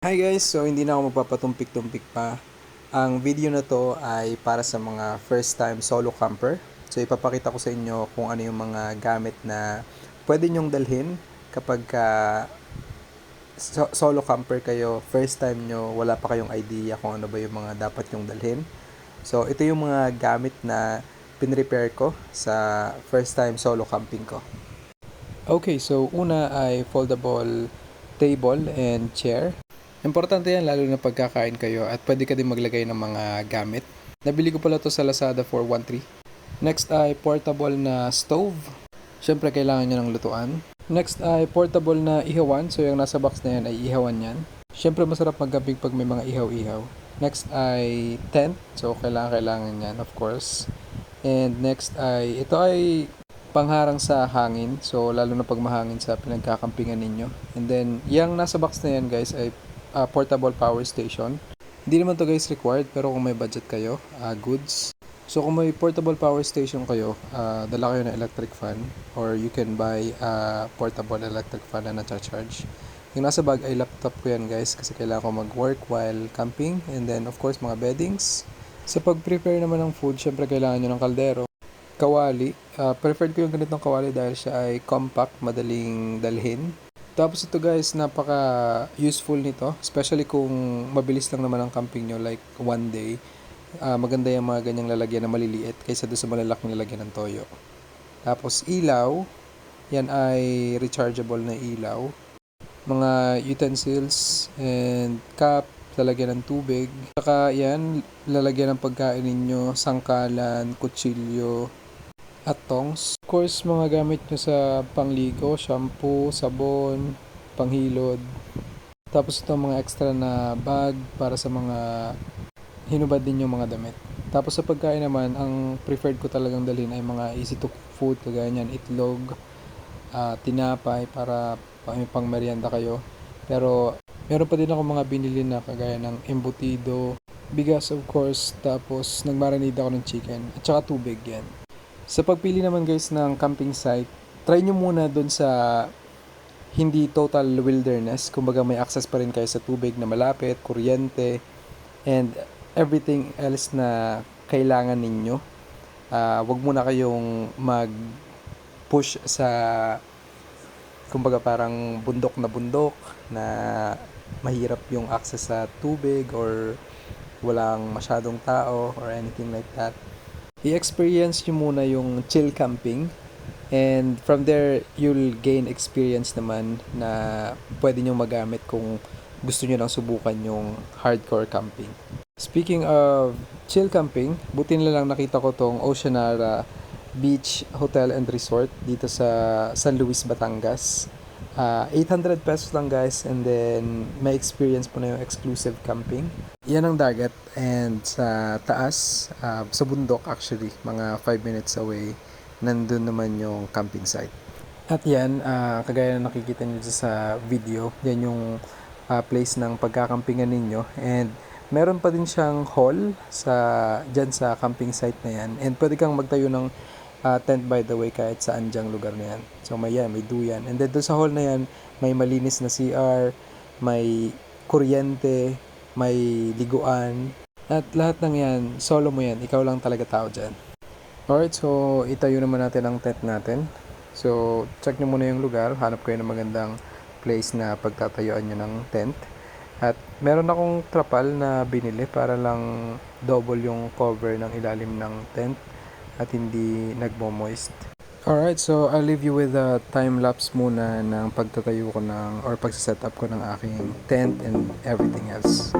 Hi guys! So hindi na ako magpapatumpik-tumpik pa. Ang video na to ay para sa mga first time solo camper. So ipapakita ko sa inyo kung ano yung mga gamit na pwede nyong dalhin kapag solo camper kayo, first time nyo, wala pa kayong idea kung ano ba yung mga dapat nyong dalhin. So ito yung mga gamit na pinrepare ko sa first time solo camping ko. Okay, so una ay foldable table and chair. Importante yan lalo na pagkakain kayo at pwede ka din maglagay ng mga gamit. Nabili ko pala to sa Lazada for 1.3. Next ay portable na stove. Siyempre kailangan nyo ng lutuan. Next ay portable na ihawan. So yung nasa box na yan ay ihawan yan. Siyempre masarap magcamping pag may mga ihaw-ihaw. Next ay tent. So kailangan yan of course. And next ay ito ay pangharang sa hangin. So, lalo na pag mahangin sa pinagkakampingan ninyo. And then, yung nasa box na yan guys ay portable power station. Hindi naman to guys required pero kung may budget kayo, goods. So, kung may portable power station kayo, dala kayo ng electric fan or you can buy a portable electric fan na na-charge. Yung nasa bag ay laptop ko yan guys kasi kailangan ko mag-work while camping. And then, of course, mga beddings. Sa pag-prepare naman ng food, syempre kailangan nyo ng kaldero. Kawali. Preferred ko yung ganitong kawali dahil siya ay compact, madaling dalhin. Tapos ito guys, napaka useful nito. Especially kung mabilis lang naman ang camping nyo, like one day. Maganda yung mga ganyang lalagyan na maliliit kaysa doon sa malalaking lalagyan ng toyo. Tapos ilaw. Yan ay rechargeable na ilaw. Mga utensils and cup, lalagyan ng tubig. Saka yan, lalagyan ng pagkain ninyo, sangkalan, kutsilyo, at tongs. Of course, mga gamit nyo sa pangligo, shampoo, sabon, panghilod. Tapos ito mga extra na bag para sa mga hinubad din yung mga damit. Tapos sa pagkain naman, ang preferred ko talagang dalhin ay mga easy to cook food, kagaya niyan, itlog, tinapay para may pang merienda kayo. Pero meron pa din ako mga binili na kagaya ng embutido, bigas of course, tapos nagmarinate ako ng chicken, at saka tubig yan. Sa pagpili naman guys ng camping site, try nyo muna dun sa hindi total wilderness. Kumbaga may access pa rin kayo sa tubig na malapit, kuryente, and everything else na kailangan ninyo. Wag muna kayong mag-push sa kumbaga parang bundok na mahirap yung access sa tubig or walang masyadong tao or anything like that. I-experience nyo muna yung chill camping and from there you'll gain experience naman na pwede nyo magamit kung gusto nyo lang subukan yung hardcore camping. Speaking of chill camping, buti na lang nakita ko tong Oceanara Beach Hotel and Resort dito sa San Luis, Batangas. 800 pesos lang guys and then may experience po na yung exclusive camping. Yan ang dagat and sa taas, sa bundok actually, mga 5 minutes away, nandun naman yung camping site. At yan, kagaya na nakikita nyo sa video, yan yung place ng pagkakampingan ninyo and meron pa din siyang hall dyan sa camping site na yan and pwede kang magtayo ng tent by the way kahit saan dyang lugar na yan. So may duyan. And then doon sa hall na yan, may malinis na CR, may kuryente, may liguan. At lahat ng yan, solo mo yan. Ikaw lang talaga tao dyan. Alright, so itayo naman natin ang tent natin. So check nyo muna yung lugar. Hanap kayo ng magandang place na pagtatayuan nyo ng tent. At meron akong trapal na binili para lang double yung cover ng ilalim ng tent at hindi nagmo-moist. Alright, so I'll leave you with a time-lapse muna ng pagtatayo ko or pagsaset up ko ng aking tent and everything else.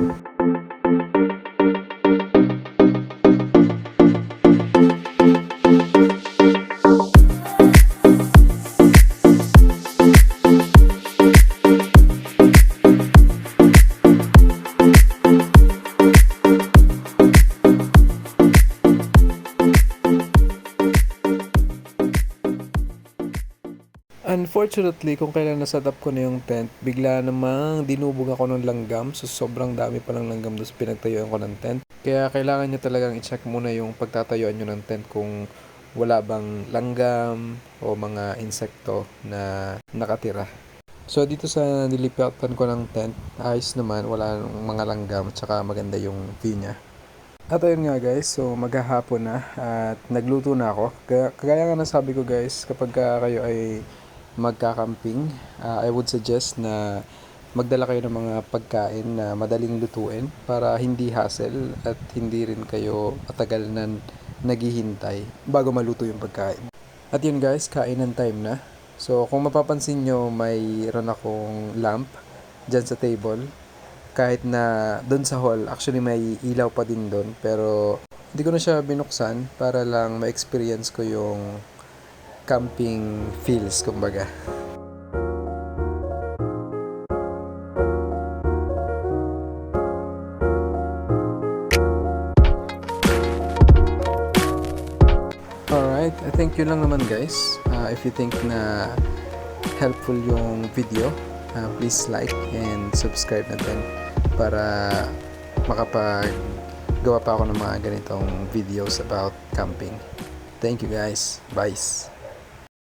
Unfortunately, kung kailan na-set up ko na yung tent, bigla namang dinubog ako ng langgam. So, sobrang dami pa ng langgam doon sa pinagtayuan ko ng tent. Kaya kailangan nyo talagang i-check muna yung pagtatayuan nyo ng tent kung wala bang langgam o mga insekto na nakatira. So dito sa nilipatan ko ng tent, ayos naman, wala nang mga langgam, tsaka maganda yung view niya. At ayun nga guys, so maghahapon na at nagluto na ako. Kagaya nga ng sabi ko guys, kapag kayo ay magkakamping, I would suggest na magdala kayo ng mga pagkain na madaling lutuin para hindi hassle at hindi rin kayo matagal na naghihintay bago maluto yung pagkain. At yun guys, kainan time na. So kung mapapansin nyo, mayroon akong lamp dyan sa table. Kahit na doon sa hall, actually may ilaw pa din doon. Pero hindi ko na siya binuksan para lang ma-experience ko yung camping feels, kumbaga. Alright, I think yun lang naman guys. If you think na helpful yung video, please like and subscribe na din para makapag gawa pa ako ng mga ganitong videos about camping. Thank you guys. Bye.